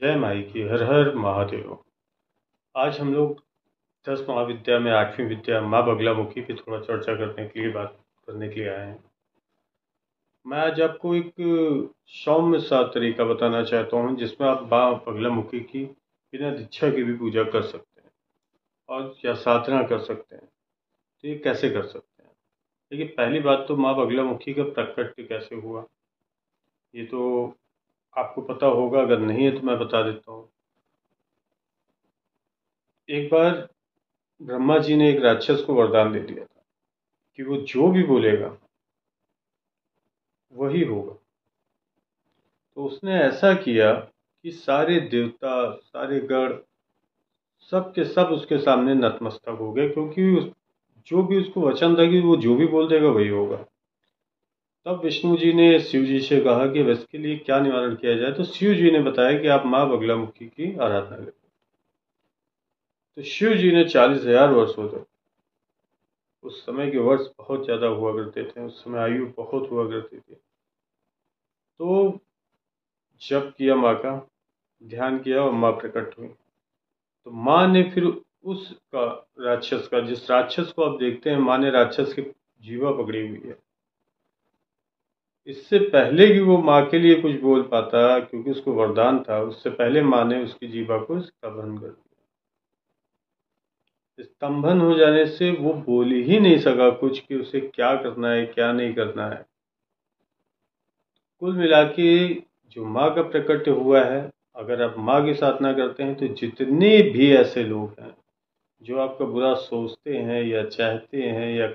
जय माई की, हर हर महादेव। आज हम लोग 10 महाविद्या में 8वीं विद्या माँ बगलामुखी की थोड़ा चर्चा करने के लिए बात करने के लिए आए हैं। मैं आज आपको एक सौम्य सा तरीका बताना चाहता हूँ जिसमें आप माँ बगलामुखी की बिना दीक्षा की भी पूजा कर सकते हैं और या साधना कर सकते हैं। तो ये कैसे कर सकते हैं? देखिए, पहली बात तो माँ बगलामुखी का प्रकट कैसे हुआ, ये तो आपको पता होगा। अगर नहीं है तो मैं बता देता हूँ। एक बार ब्रह्मा जी ने एक राक्षस को वरदान दे दिया था कि वो जो भी बोलेगा वही होगा। तो उसने ऐसा किया कि सारे देवता, सारे गण, सब के सब उसके सामने नतमस्तक हो गए, क्योंकि जो भी उसको वचन था कि वो जो भी बोल देगा वही होगा। तब विष्णु जी ने शिव जी से कहा कि अब इसके लिए क्या निवारण किया जाए। तो शिव जी ने बताया कि आप माँ बगलामुखी की आराधना करें। तो शिव जी ने 40,000 वर्षों तक, उस समय के वर्ष बहुत ज़्यादा हुआ करते थे, उस समय आयु बहुत हुआ करती थी, तो जप किया माँ का, ध्यान किया और माँ प्रकट हुई। तो माँ ने फिर उसका, राक्षस का, जिस राक्षस को आप देखते हैं, माँ ने राक्षस की जीवा पकड़ी हुई है। इससे पहले कि वो माँ के लिए कुछ बोल पाता, क्योंकि उसको वरदान था, उससे पहले माँ ने उसकी जीवा को स्तंभन कर दिया। स्तंभन हो जाने से वो बोल ही नहीं सका कुछ कि उसे क्या करना है क्या नहीं करना है। कुल मिला के जो माँ का प्रकट हुआ है, अगर आप माँ की साधना करते हैं तो जितने भी ऐसे लोग हैं जो आपका बुरा सोचते हैं या चाहते हैं या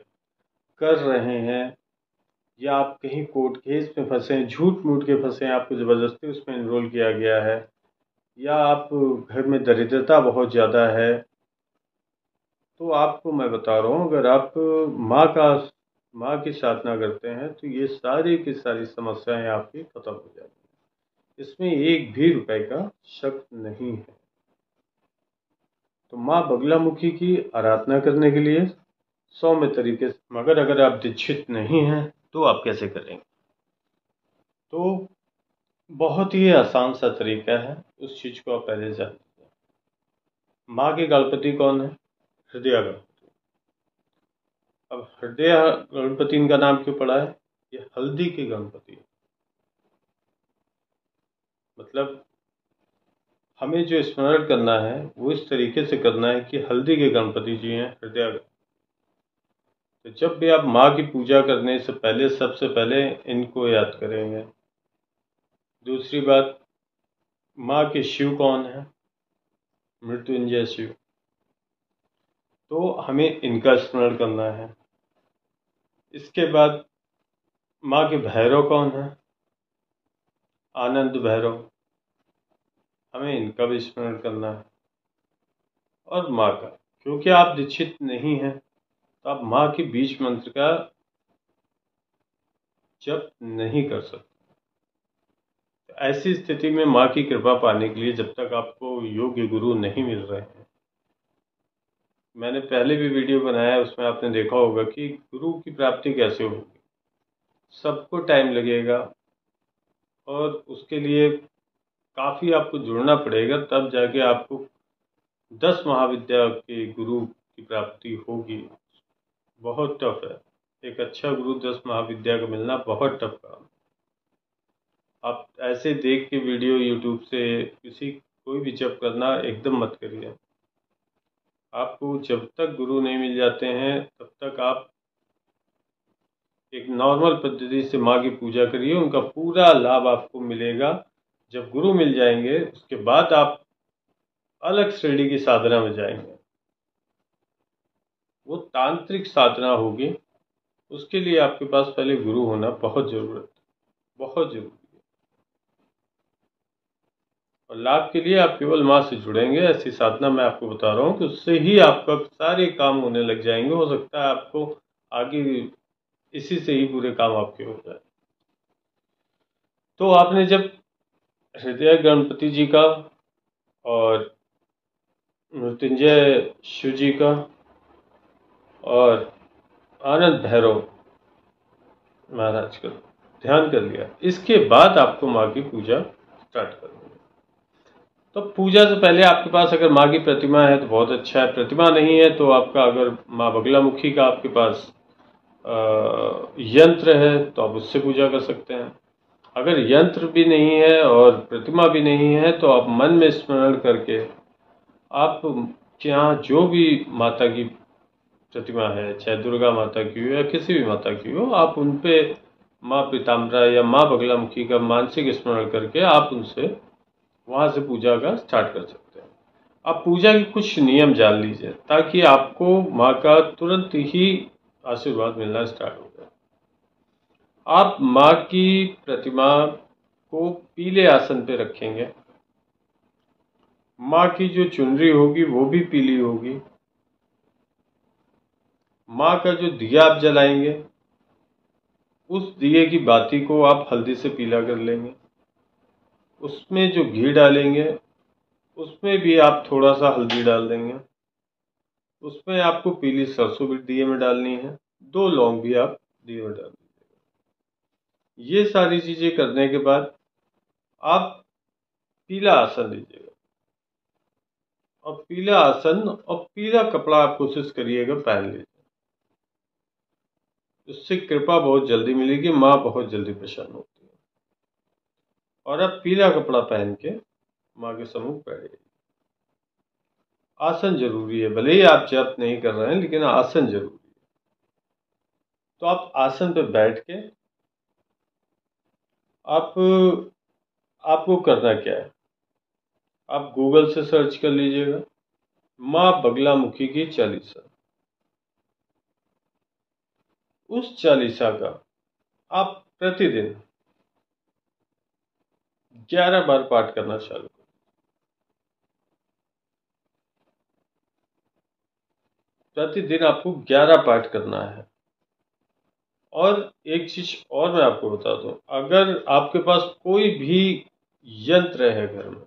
कर रहे हैं, या आप कहीं कोर्ट केस में फंसे हैं, झूठ मूठ के फंसे हैं, आपको ज़बरदस्ती उसमें इनरोल किया गया है, या आप घर में दरिद्रता बहुत ज़्यादा है, तो आपको मैं बता रहा हूँ, अगर आप माँ की साधना करते हैं तो ये सारी की सारी समस्याएं आपकी खत्म हो जाती हैं। इसमें एक भी रुपए का शक नहीं है। तो माँ बगलामुखी की आराधना करने के लिए सौम्य तरीके से, मगर अगर आप दीक्षित नहीं हैं तो आप कैसे करेंगे? तो बहुत ही आसान सा तरीका है, उस चीज़ को आप पहले जान लीजिए। माँ के गणपति कौन है? हृदय गणपति। अब हृदय गणपति इनका नाम क्यों पड़ा है? ये हल्दी के गणपति। मतलब हमें जो स्मरण करना है वो इस तरीके से करना है कि हल्दी के गणपति जी हैं हृदय। तो जब भी आप माँ की पूजा करने से पहले सबसे पहले इनको याद करेंगे। दूसरी बात, माँ के शिव कौन है? मृत्युंजय शिव। तो हमें इनका स्मरण करना है। इसके बाद माँ के भैरव कौन है? आनंद भैरव। हमें इनका भी स्मरण करना है। और माँ का, क्योंकि आप दीक्षित नहीं हैं तो आप माँ के बीज मंत्र का जप नहीं कर सकते। तो ऐसी स्थिति में माँ की कृपा पाने के लिए, जब तक आपको योग्य गुरु नहीं मिल रहे हैं, मैंने पहले भी वीडियो बनाया है, उसमें आपने देखा होगा कि गुरु की प्राप्ति कैसे होगी। सबको टाइम लगेगा और उसके लिए काफ़ी आपको जुड़ना पड़ेगा, तब जाके आपको 10 महाविद्या के गुरु की प्राप्ति होगी। बहुत टफ है, एक अच्छा गुरु 10 महाविद्या का मिलना बहुत टफ काम। आप ऐसे देख के वीडियो यूट्यूब से किसी कोई भी जप करना एकदम मत करिए। आपको जब तक गुरु नहीं मिल जाते हैं तब तक आप एक नॉर्मल पद्धति से माँ की पूजा करिए, उनका पूरा लाभ आपको मिलेगा। जब गुरु मिल जाएंगे उसके बाद आप अलग श्रेणी की साधना में जाएंगे, वो तांत्रिक साधना होगी। उसके लिए आपके पास पहले गुरु होना बहुत ज़रूरत है, बहुत ज़रूरी है। और लाभ के लिए आप केवल माँ से जुड़ेंगे, ऐसी साधना मैं आपको बता रहा हूँ कि उससे ही आपका सारे काम होने लग जाएंगे। हो सकता है आपको आगे इसी से ही पूरे काम आपके हो जाए। तो आपने जब हृदय गणपति जी का और मृत्युंजय शिव जी का और आनंद भैरव महाराज का ध्यान कर लिया, इसके बाद आपको माँ की पूजा स्टार्ट करनी है। तो पूजा से पहले आपके पास अगर माँ की प्रतिमा है तो बहुत अच्छा है, प्रतिमा नहीं है तो आपका अगर माँ बगलामुखी का आपके पास यंत्र है तो आप उससे पूजा कर सकते हैं। अगर यंत्र भी नहीं है और प्रतिमा भी नहीं है तो आप मन में स्मरण करके आप यहाँ जो भी माता की प्रतिमा है, चाहे दुर्गा माता की हो या किसी भी माता की हो, आप उन पे माँ पीताम्बरा या माँ बगलामुखी का मानसिक स्मरण करके आप उनसे वहाँ से पूजा का स्टार्ट कर सकते हैं। आप पूजा के कुछ नियम जान लीजिए ताकि आपको माँ का तुरंत ही आशीर्वाद मिलना स्टार्ट हो जाए। आप माँ की प्रतिमा को पीले आसन पे रखेंगे। माँ की जो चुनरी होगी वो भी पीली होगी। माँ का जो दिया आप जलाएंगे उस दिए की बाती को आप हल्दी से पीला कर लेंगे। उसमें जो घी डालेंगे उसमें भी आप थोड़ा सा हल्दी डाल देंगे। उसमें आपको पीली सरसों भी दिए में डालनी है, 2 लौंग भी आप दिए में डाल दीजिएगा। ये सारी चीजें करने के बाद आप पीला आसन लीजिएगा और पीला आसन और पीला कपड़ा आप कोशिश करिएगा पहन लीजिए। इससे कृपा बहुत जल्दी मिलेगी, माँ बहुत जल्दी प्रसन्न होती है। और अब पीला कपड़ा पहन के माँ के सम्मुख बैठिए। आसन जरूरी है, भले ही आप जप नहीं कर रहे हैं लेकिन आसन जरूरी है। तो आप आसन पर बैठ के आप आपको करना क्या है, आप गूगल से सर्च कर लीजिएगा माँ बगलामुखी की चालीसा। उस चालीसा का आप प्रतिदिन 11 बार पाठ करना चालू करें। प्रतिदिन आपको 11 पाठ करना है। और एक चीज और मैं आपको बता दूं, अगर आपके पास कोई भी यंत्र है घर में,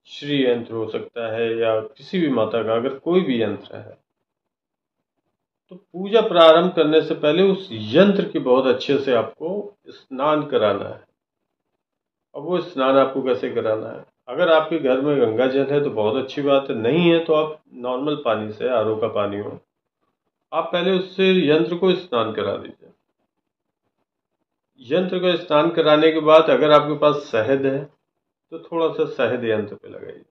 श्री यंत्र हो सकता है या किसी भी माता का अगर कोई भी यंत्र है, तो पूजा प्रारंभ करने से पहले उस यंत्र की बहुत अच्छे से आपको स्नान कराना है। अब वो स्नान आपको कैसे कराना है, अगर आपके घर में गंगा जल है तो बहुत अच्छी बात है, नहीं है तो आप नॉर्मल पानी से, आरओ का पानी हो, आप पहले उससे यंत्र को स्नान करा दीजिए। यंत्र को स्नान कराने के बाद अगर आपके पास शहद है तो थोड़ा सा शहद यंत्र पे लगाइए।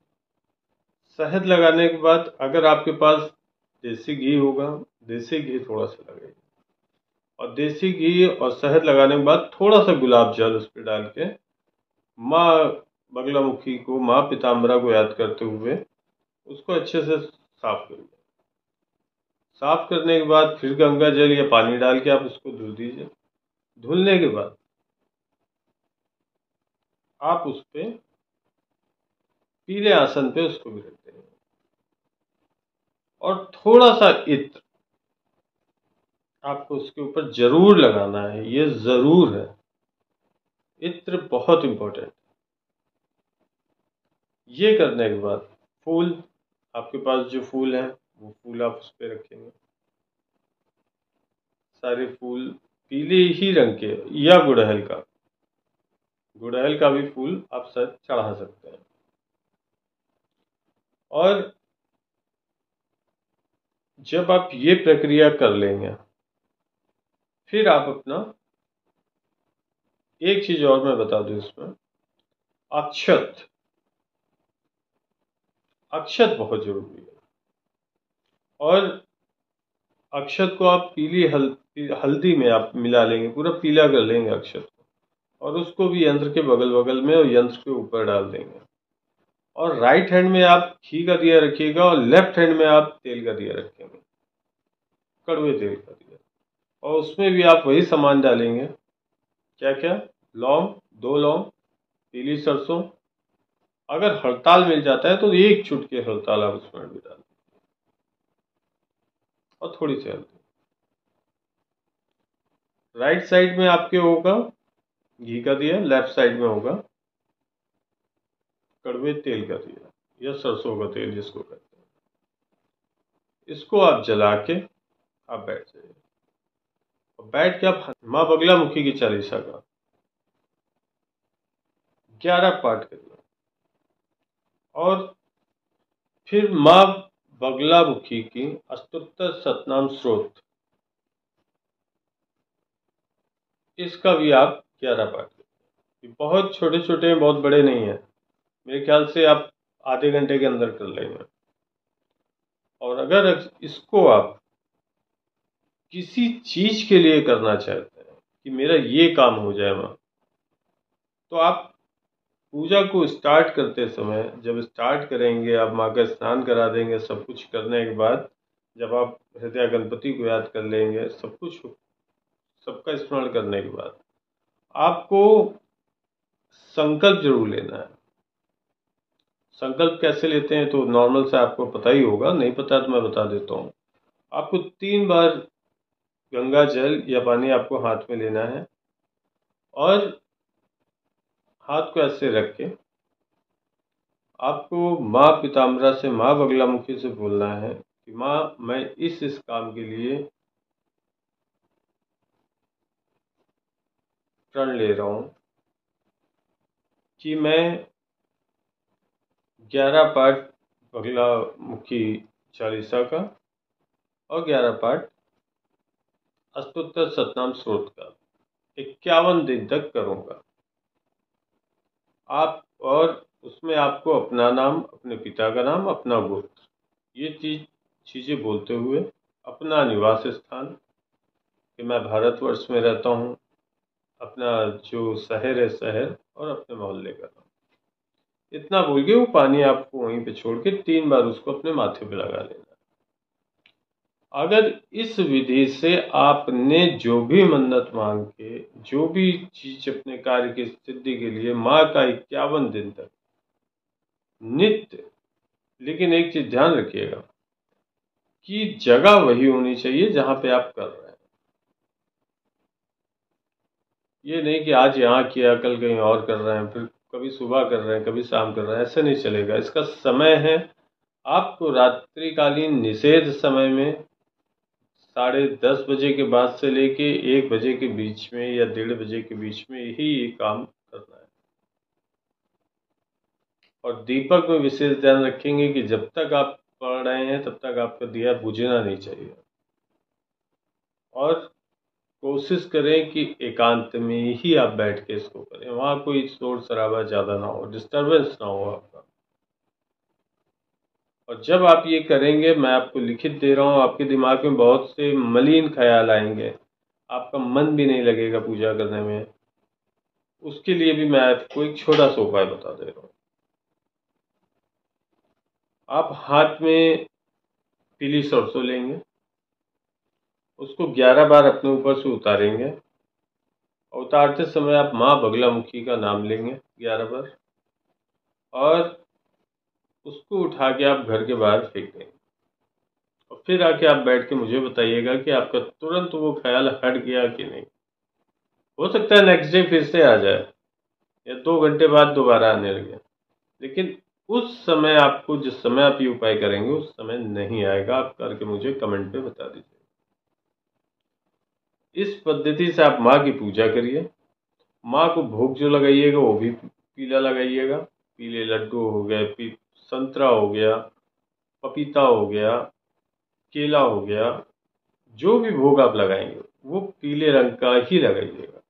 शहद लगाने के बाद अगर आपके पास देसी घी होगा, देसी घी थोड़ा सा लगाइए। और देसी घी और शहद लगाने के बाद थोड़ा सा गुलाब जल उस पर डाल के माँ बगलामुखी को, माँ पीताम्बरा को याद करते हुए उसको अच्छे से साफ करिए। साफ करने के बाद फिर गंगा जल या पानी डाल के आप उसको धुल दीजिए। धुलने के बाद आप उस पे पीले आसन पे उसको भी रख देंगे और थोड़ा सा इत्र आपको उसके ऊपर जरूर लगाना है, ये जरूर है। इत्र बहुत इंपॉर्टेंट। ये करने के बाद फूल, आपके पास जो फूल हैं वो फूल आप उस पे रखेंगे। सारे फूल पीले ही रंग के या गुड़हल का भी फूल आप शायद चढ़ा सकते हैं। और जब आप ये प्रक्रिया कर लेंगे फिर आप अपना, एक चीज और मैं बता दूं इसमें, अक्षत, अक्षत बहुत जरूरी है। और अक्षत को आप पीली हल्दी में आप मिला लेंगे, पूरा पीला कर लेंगे अक्षत को, और उसको भी यंत्र के बगल बगल में और यंत्र के ऊपर डाल देंगे। और राइट हैंड में आप घी का दिया रखिएगा और लेफ्ट हैंड में आप तेल का दिया रखेंगे, कड़वे तेल का दिया। और उसमें भी आप वही सामान डालेंगे, क्या क्या, लौंग, 2 लौंग, पीली सरसों, अगर हड़ताल मिल जाता है तो एक चुटकी हड़ताल आप उसमें भी डाल, और थोड़ी सी हल्दी। राइट साइड में आपके होगा घी का दिया, लेफ्ट साइड में होगा कड़वे तेल का दिया या सरसों का तेल जिसको कहते हैं। इसको आप जला के आप बैठ जाइए और बैठ के आप माँ बगलामुखी की चालीसा का 11 पाठ करिए। और फिर माँ बगलामुखी की अष्टोत्तर शतनाम स्तोत्र, इसका भी आप 11 पाठ करिए। बहुत छोटे छोटे हैं, बहुत बड़े नहीं हैं, मेरे ख्याल से आप आधे घंटे के अंदर कर लेंगे। और अगर इसको आप किसी चीज के लिए करना चाहते हैं कि मेरा ये काम हो जाए माँ, तो आप पूजा को स्टार्ट करते समय, जब स्टार्ट करेंगे, आप माँ का स्नान करा देंगे, सब कुछ करने के बाद जब आप हृदय गणपति को याद कर लेंगे, सब कुछ सबका स्मरण करने के बाद आपको संकल्प जरूर लेना है। संकल्प कैसे लेते हैं तो नॉर्मल से आपको पता ही होगा, नहीं पता तो मैं बता देता हूँ। आपको 3 बार गंगा जल या पानी आपको हाथ में लेना है और हाथ को ऐसे रख के आपको माँ पीताम्बरा से, माँ बगलामुखी से बोलना है कि माँ मैं इस काम के लिए प्रण ले रहा हूँ कि मैं 11 पाठ बगलामुखी चालीसा का और 11 पाठ अष्टोत्तर शतनाम स्तोत्र का 51 दिन तक करूँगा। आप और उसमें आपको अपना नाम, अपने पिता का नाम, अपना गोत्र, ये चीज़ें बोलते हुए अपना निवास स्थान कि मैं भारतवर्ष में रहता हूँ, अपना जो शहर है शहर, और अपने मोहल्ले का नाम, इतना बोल के वो पानी आपको वहीं पे छोड़ के 3 बार उसको अपने माथे पे लगा लेना। अगर इस विधि से आपने जो भी मन्नत मांग के, जो भी चीज अपने कार्य की सिद्धि के लिए माँ का 51 दिन तक नित्य, लेकिन एक चीज ध्यान रखिएगा कि जगह वही होनी चाहिए जहां पे आप कर रहे हैं। ये नहीं कि आज यहाँ किया, कल कहीं और कर रहे हैं, फिर कभी सुबह कर रहे हैं, कभी शाम कर रहे हैं, ऐसे नहीं चलेगा। इसका समय है, आपको रात्रिकालीन निषेध समय में 10:30 बजे के बाद से लेके 1 बजे के बीच में या 1:30 बजे के बीच में ही ये काम करना है। और दीपक में विशेष ध्यान रखेंगे कि जब तक आप पढ़ रहे हैं तब तक आपका दिया बुझना नहीं चाहिए। और कोशिश करें कि एकांत में ही आप बैठ के इसको करें, वहाँ कोई शोर शराबा ज़्यादा ना हो, डिस्टर्बेंस ना हो आपका। और जब आप ये करेंगे, मैं आपको लिखित दे रहा हूँ, आपके दिमाग में बहुत से मलिन ख्याल आएंगे, आपका मन भी नहीं लगेगा पूजा करने में। उसके लिए भी मैं आपको एक छोटा सा उपाय बता दे रहा हूँ। आप हाथ में पीली सरसों लेंगे, उसको 11 बार अपने ऊपर से उतारेंगे, और उतारते समय आप माँ बगलामुखी का नाम लेंगे 11 बार, और उसको उठा के आप घर के बाहर फेंक देंगे। और फिर आके आप बैठ के मुझे बताइएगा कि आपका तुरंत वो ख्याल हट गया कि नहीं। हो सकता है नेक्स्ट डे फिर से आ जाए या 2 घंटे बाद दोबारा आने लगे, लेकिन उस समय आपको, जिस समय आप ये उपाय करेंगे उस समय नहीं आएगा। आप करके मुझे कमेंट पे बता दीजिए। इस पद्धति से आप माँ की पूजा करिए। माँ को भोग जो लगाइएगा वो भी पीला लगाइएगा। पीले लड्डू हो गए, संतरा हो गया, पपीता हो गया, केला हो गया, जो भी भोग आप लगाएंगे वो पीले रंग का ही लगाइएगा।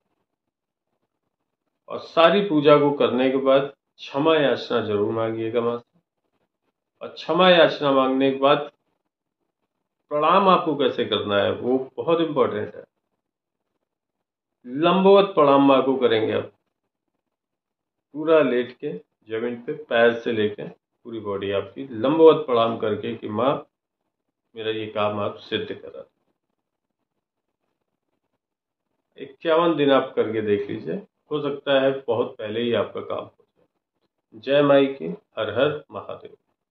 और सारी पूजा को करने के बाद क्षमा याचना जरूर मांगिएगा माँ से। और क्षमा याचना मांगने के बाद प्रणाम आपको कैसे करना है वो बहुत इंपॉर्टेंट है। लंबवत प्रणाम माँ को करेंगे आप, पूरा लेट के जमीन पे, पैर से लेके पूरी बॉडी आपकी लंबवत प्रणाम करके कि माँ मेरा ये काम आप सिद्ध करा। 51 दिन आप करके देख लीजिए, हो सकता है बहुत पहले ही आपका काम हो जाए। जय माई की, हर हर महादेव।